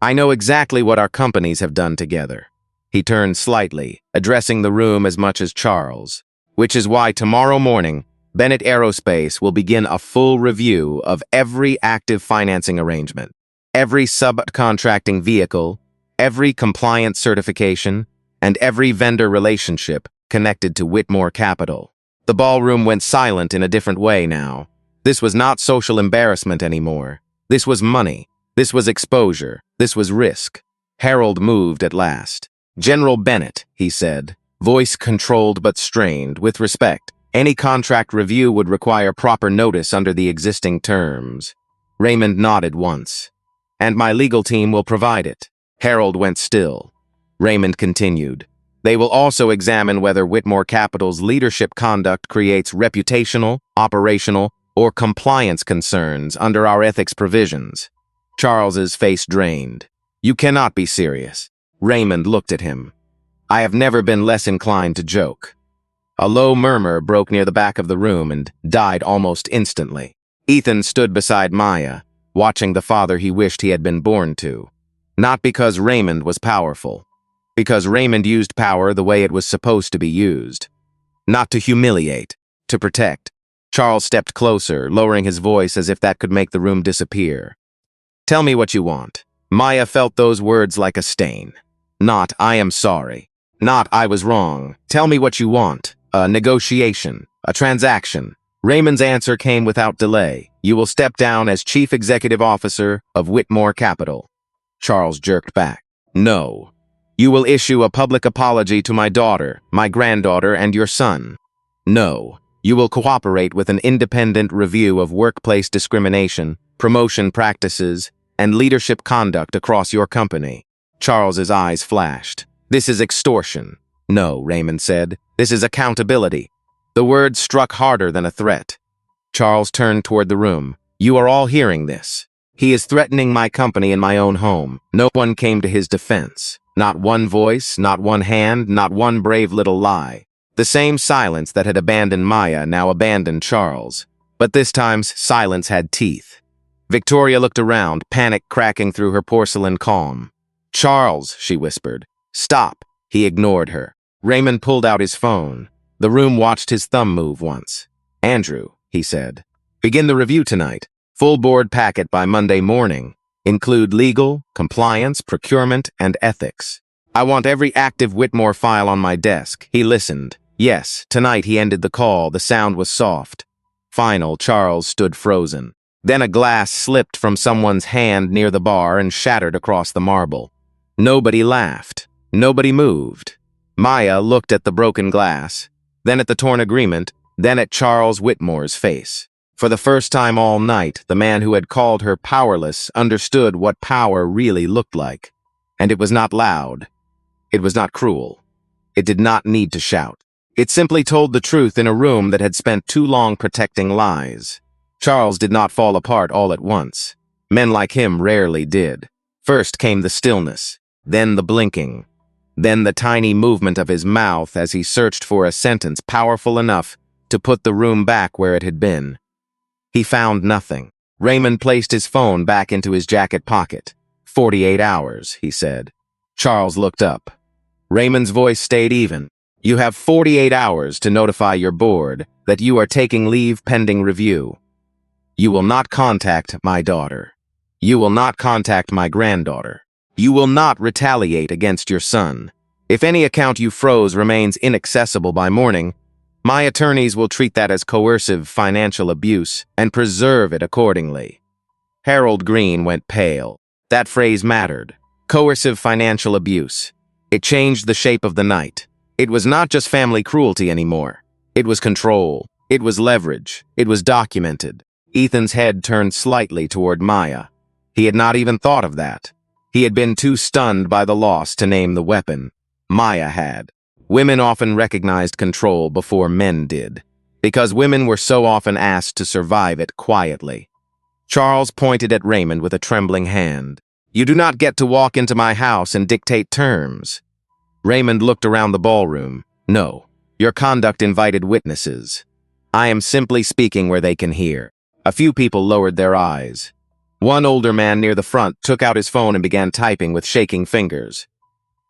I know exactly what our companies have done together. He turned slightly, addressing the room as much as Charles, which is why tomorrow morning, Bennett Aerospace will begin a full review of every active financing arrangement, every subcontracting vehicle, every compliance certification, and every vendor relationship connected to Whitmore Capital. The ballroom went silent in a different way now. This was not social embarrassment anymore. This was money. This was exposure. This was risk. Harold moved at last. General Bennett, he said, voice controlled but strained, with respect. Any contract review would require proper notice under the existing terms. Raymond nodded once. And my legal team will provide it. Harold went still. Raymond continued. They will also examine whether Whitmore Capital's leadership conduct creates reputational, operational, or compliance concerns under our ethics provisions. Charles's face drained. You cannot be serious. Raymond looked at him. I have never been less inclined to joke. A low murmur broke near the back of the room and died almost instantly. Ethan stood beside Maya, watching the father he wished he had been born to. Not because Raymond was powerful. Because Raymond used power the way it was supposed to be used. Not to humiliate, to protect. Charles stepped closer, lowering his voice as if that could make the room disappear. Tell me what you want. Maya felt those words like a stain. Not, I am sorry. Not, I was wrong. Tell me what you want. A negotiation. A transaction. Raymond's answer came without delay. You will step down as Chief Executive Officer of Whitmore Capital. Charles jerked back. No. You will issue a public apology to my daughter, my granddaughter, and your son. No. You will cooperate with an independent review of workplace discrimination, promotion practices, and leadership conduct across your company. Charles's eyes flashed. This is extortion. No, Raymond said. This is accountability. The word struck harder than a threat. Charles turned toward the room. You are all hearing this. He is threatening my company in my own home. No one came to his defense. Not one voice, not one hand, not one brave little lie. The same silence that had abandoned Maya now abandoned Charles. But this time's silence had teeth. Victoria looked around, panic cracking through her porcelain calm. Charles, she whispered. Stop. He ignored her. Raymond pulled out his phone. The room watched his thumb move once. Andrew, he said. Begin the review tonight. Full board packet by Monday morning. Include legal, compliance, procurement, and ethics. I want every active Whitmore file on my desk. He listened. Yes, tonight he ended the call. The sound was soft. Final, Charles stood frozen. Then a glass slipped from someone's hand near the bar and shattered across the marble. Nobody laughed. Nobody moved. Maya looked at the broken glass, then at the torn agreement, then at Charles Whitmore's face. For the first time all night, the man who had called her powerless understood what power really looked like. And it was not loud. It was not cruel. It did not need to shout. It simply told the truth in a room that had spent too long protecting lies. Charles did not fall apart all at once. Men like him rarely did. First came the stillness, then the blinking, then the tiny movement of his mouth as he searched for a sentence powerful enough to put the room back where it had been. He found nothing. Raymond placed his phone back into his jacket pocket. 48 hours, he said. Charles looked up. Raymond's voice stayed even. You have 48 hours to notify your board that you are taking leave pending review. You will not contact my daughter. You will not contact my granddaughter. You will not retaliate against your son. If any account you froze remains inaccessible by morning, my attorneys will treat that as coercive financial abuse and preserve it accordingly. Harold Green went pale. That phrase mattered. Coercive financial abuse. It changed the shape of the night. It was not just family cruelty anymore. It was control. It was leverage. It was documented. Ethan's head turned slightly toward Maya. He had not even thought of that. He had been too stunned by the loss to name the weapon. Maya had. Women often recognized control before men did, because women were so often asked to survive it quietly. Charles pointed at Raymond with a trembling hand. You do not get to walk into my house and dictate terms. Raymond looked around the ballroom. No, your conduct invited witnesses. I am simply speaking where they can hear. A few people lowered their eyes. One older man near the front took out his phone and began typing with shaking fingers.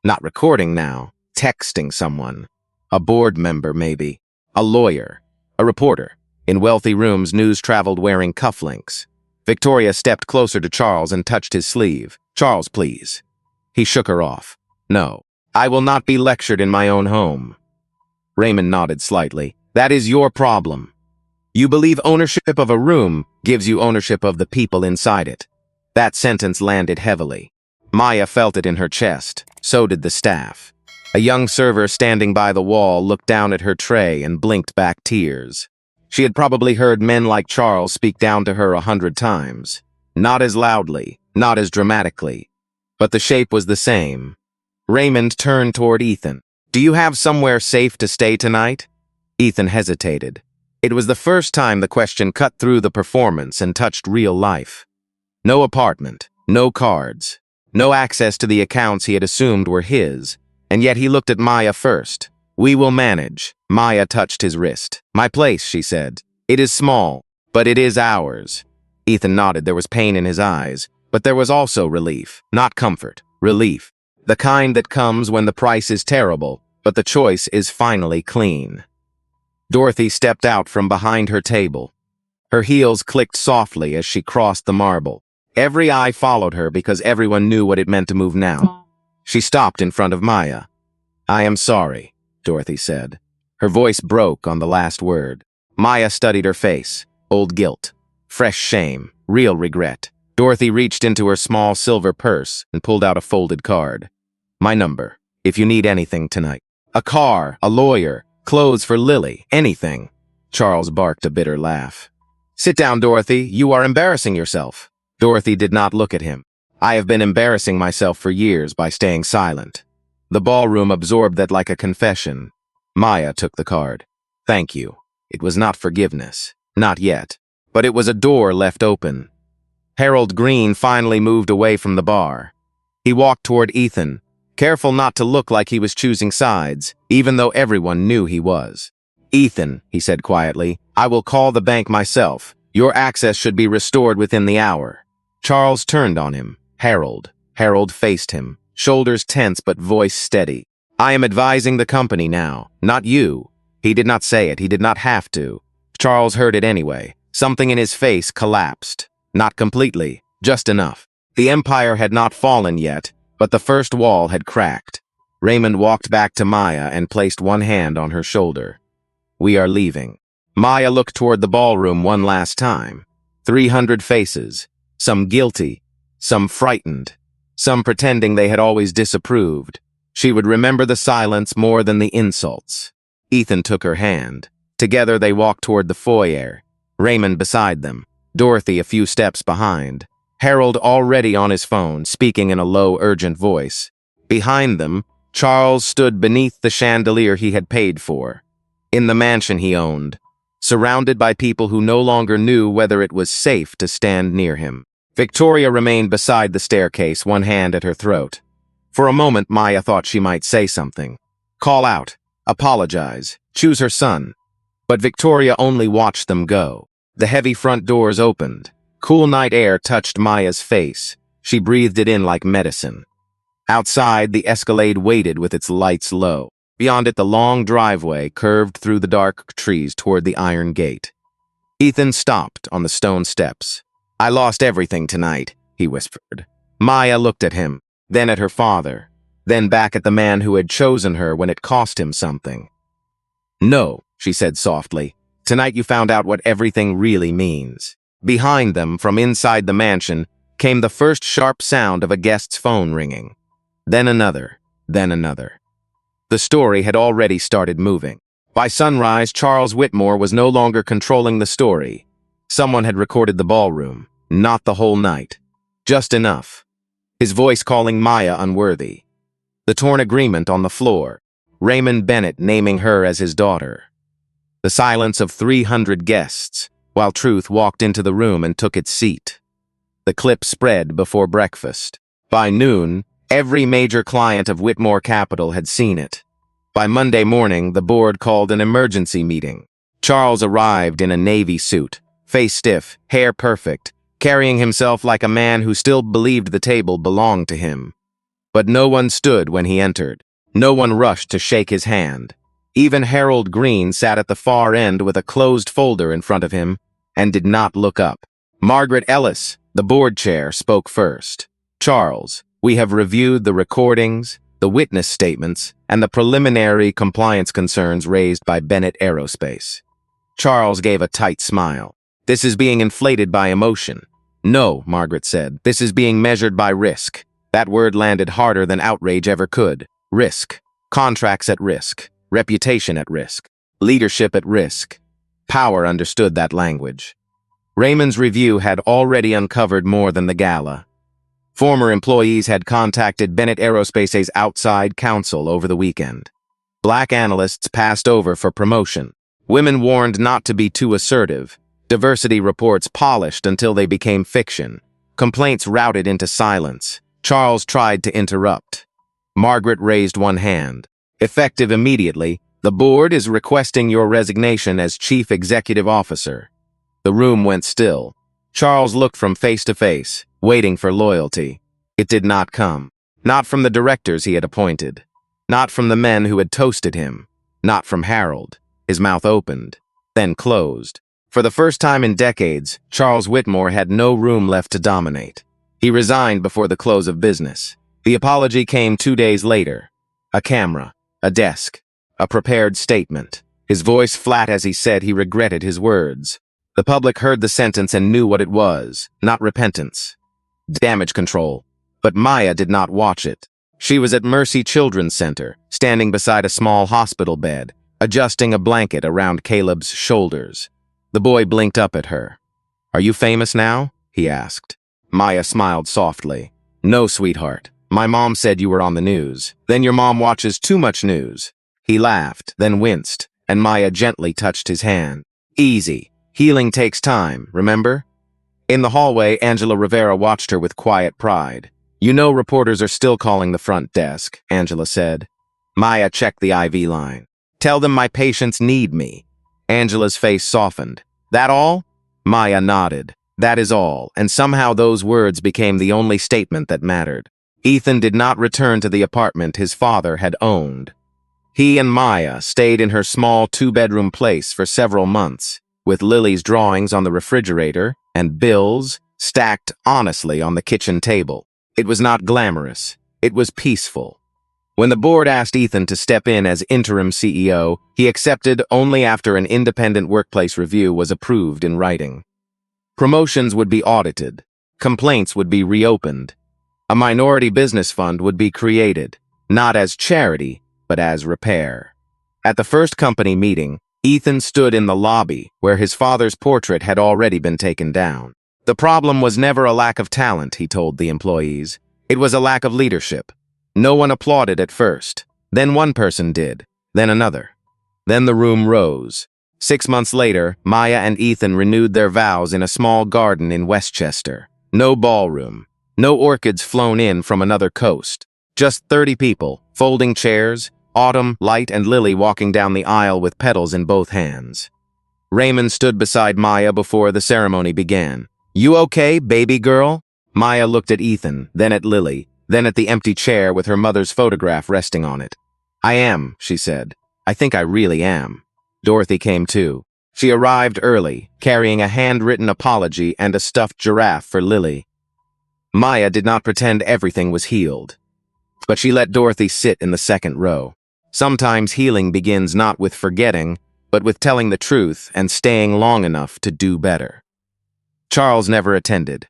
Not recording now, texting someone. A board member, maybe. A lawyer. A reporter. In wealthy rooms, news traveled wearing cufflinks. Victoria stepped closer to Charles and touched his sleeve. Charles, please. He shook her off. No, I will not be lectured in my own home. Raymond nodded slightly. That is your problem. You believe ownership of a room gives you ownership of the people inside it. That sentence landed heavily. Maya felt it in her chest. So did the staff. A young server standing by the wall looked down at her tray and blinked back tears. She had probably heard men like Charles speak down to her 100 times. Not as loudly, not as dramatically. But the shape was the same. Raymond turned toward Ethan. Do you have somewhere safe to stay tonight? Ethan hesitated. It was the first time the question cut through the performance and touched real life. No apartment, no cards, no access to the accounts he had assumed were his, and yet he looked at Maya first. We will manage. Maya touched his wrist. My place, she said. It is small, but it is ours. Ethan nodded. There was pain in his eyes, but there was also relief. Not comfort, relief. The kind that comes when the price is terrible, but the choice is finally clean. Dorothy stepped out from behind her table. Her heels clicked softly as she crossed the marble. Every eye followed her because everyone knew what it meant to move now. She stopped in front of Maya. I am sorry, Dorothy said. Her voice broke on the last word. Maya studied her face. Old guilt. Fresh shame. Real regret. Dorothy reached into her small silver purse and pulled out a folded card. My number, if you need anything tonight. A car, a lawyer, clothes for Lily, anything. Charles barked a bitter laugh. Sit down, Dorothy. You are embarrassing yourself. Dorothy did not look at him. I have been embarrassing myself for years by staying silent. The ballroom absorbed that like a confession. Maya took the card. Thank you. It was not forgiveness. Not yet. But it was a door left open. Harold Green finally moved away from the bar. He walked toward Ethan, careful not to look like he was choosing sides, even though everyone knew he was. Ethan, he said quietly, I will call the bank myself. Your access should be restored within the hour. Charles turned on him. Harold. Harold faced him, shoulders tense but voice steady. I am advising the company now, not you. He did not say it. He did not have to. Charles heard it anyway. Something in his face collapsed. Not completely, just enough. The empire had not fallen yet, but the first wall had cracked. Raymond walked back to Maya and placed one hand on her shoulder. We are leaving. Maya looked toward the ballroom one last time. 300 faces, some guilty, some frightened, some pretending they had always disapproved. She would remember the silence more than the insults. Ethan took her hand. Together they walked toward the foyer. Raymond beside them, Dorothy a few steps behind, Harold already on his phone, speaking in a low, urgent voice. Behind them, Charles stood beneath the chandelier he had paid for, in the mansion he owned, surrounded by people who no longer knew whether it was safe to stand near him. Victoria remained beside the staircase, one hand at her throat. For a moment, Maya thought she might say something. Call out, apologize, choose her son. But Victoria only watched them go. The heavy front doors opened. Cool night air touched Maya's face. She breathed it in like medicine. Outside, the Escalade waited with its lights low. Beyond it, the long driveway curved through the dark trees toward the iron gate. Ethan stopped on the stone steps. I lost everything tonight, he whispered. Maya looked at him, then at her father, then back at the man who had chosen her when it cost him something. No, she said softly. Tonight you found out what everything really means. Behind them, from inside the mansion, came the first sharp sound of a guest's phone ringing. Then another, then another. The story had already started moving. By sunrise, Charles Whitmore was no longer controlling the story. Someone had recorded the ballroom, not the whole night. Just enough. His voice calling Maya unworthy. The torn agreement on the floor. Raymond Bennett naming her as his daughter. The silence of 300 guests, while Truth walked into the room and took its seat. The clip spread before breakfast. By noon, every major client of Whitmore Capital had seen it. By Monday morning, the board called an emergency meeting. Charles arrived in a navy suit, face stiff, hair perfect, carrying himself like a man who still believed the table belonged to him. But no one stood when he entered. No one rushed to shake his hand. Even Harold Green sat at the far end with a closed folder in front of him and did not look up. Margaret Ellis, the board chair, spoke first. Charles, we have reviewed the recordings, the witness statements, and the preliminary compliance concerns raised by Bennett Aerospace. Charles gave a tight smile. This is being inflated by emotion. No, Margaret said, this is being measured by risk. That word landed harder than outrage ever could. Risk. Contracts at risk. Reputation at risk. Leadership at risk. Power understood that language. Raymond's review had already uncovered more than the gala. Former employees had contacted Bennett Aerospace's outside counsel over the weekend. Black analysts passed over for promotion. Women warned not to be too assertive. Diversity reports polished until they became fiction. Complaints routed into silence. Charles tried to interrupt. Margaret raised one hand. Effective immediately, the board is requesting your resignation as chief executive officer. The room went still. Charles looked from face to face, waiting for loyalty. It did not come. Not from the directors he had appointed. Not from the men who had toasted him. Not from Harold. His mouth opened, then closed. For the first time in decades, Charles Whitmore had no room left to dominate. He resigned before the close of business. The apology came 2 days later. A camera, a desk, a prepared statement. His voice flat as he said he regretted his words. The public heard the sentence and knew what it was, not repentance. Damage control. But Maya did not watch it. She was at Mercy Children's Center, standing beside a small hospital bed, adjusting a blanket around Caleb's shoulders. The boy blinked up at her. Are you famous now? He asked. Maya smiled softly. No, sweetheart. My mom said you were on the news. Then your mom watches too much news. He laughed, then winced, and Maya gently touched his hand. Easy. Healing takes time, remember? In the hallway, Angela Rivera watched her with quiet pride. You know reporters are still calling the front desk, Angela said. Maya checked the IV line. Tell them my patients need me. Angela's face softened. That all? Maya nodded. That is all, and somehow those words became the only statement that mattered. Ethan did not return to the apartment his father had owned. He and Maya stayed in her small 2-bedroom place for several months, with Lily's drawings on the refrigerator and bills stacked honestly on the kitchen table. It was not glamorous. It was peaceful. When the board asked Ethan to step in as interim CEO, he accepted only after an independent workplace review was approved in writing. Promotions would be audited. Complaints would be reopened. A minority business fund would be created, not as charity, but as repair. At the first company meeting, Ethan stood in the lobby, where his father's portrait had already been taken down. The problem was never a lack of talent, he told the employees. It was a lack of leadership. No one applauded at first. Then one person did. Then another. Then the room rose. 6 months later, Maya and Ethan renewed their vows in a small garden in Westchester. No ballroom. No orchids flown in from another coast. Just 30 people, folding chairs, Autumn, Light, and Lily walking down the aisle with petals in both hands. Raymond stood beside Maya before the ceremony began. "You okay, baby girl?" Maya looked at Ethan, then at Lily, then at the empty chair with her mother's photograph resting on it. "I am," she said. "I think I really am." Dorothy came too. She arrived early, carrying a handwritten apology and a stuffed giraffe for Lily. Maya did not pretend everything was healed, but she let Dorothy sit in the second row. Sometimes healing begins not with forgetting, but with telling the truth and staying long enough to do better. Charles never attended.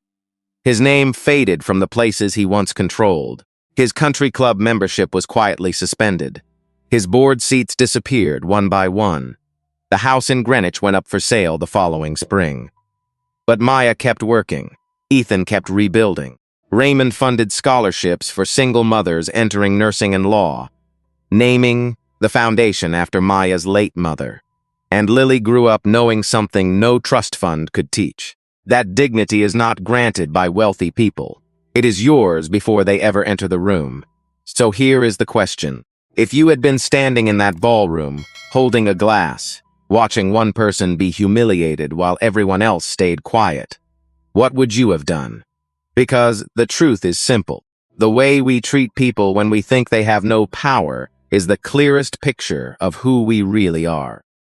His name faded from the places he once controlled. His country club membership was quietly suspended. His board seats disappeared one by one. The house in Greenwich went up for sale the following spring. But Maya kept working. Ethan kept rebuilding. Raymond funded scholarships for single mothers entering nursing and law, naming the foundation after Maya's late mother. And Lily grew up knowing something no trust fund could teach. That dignity is not granted by wealthy people. It is yours before they ever enter the room. So here is the question. If you had been standing in that ballroom, holding a glass, watching one person be humiliated while everyone else stayed quiet, what would you have done? Because the truth is simple. The way we treat people when we think they have no power is the clearest picture of who we really are.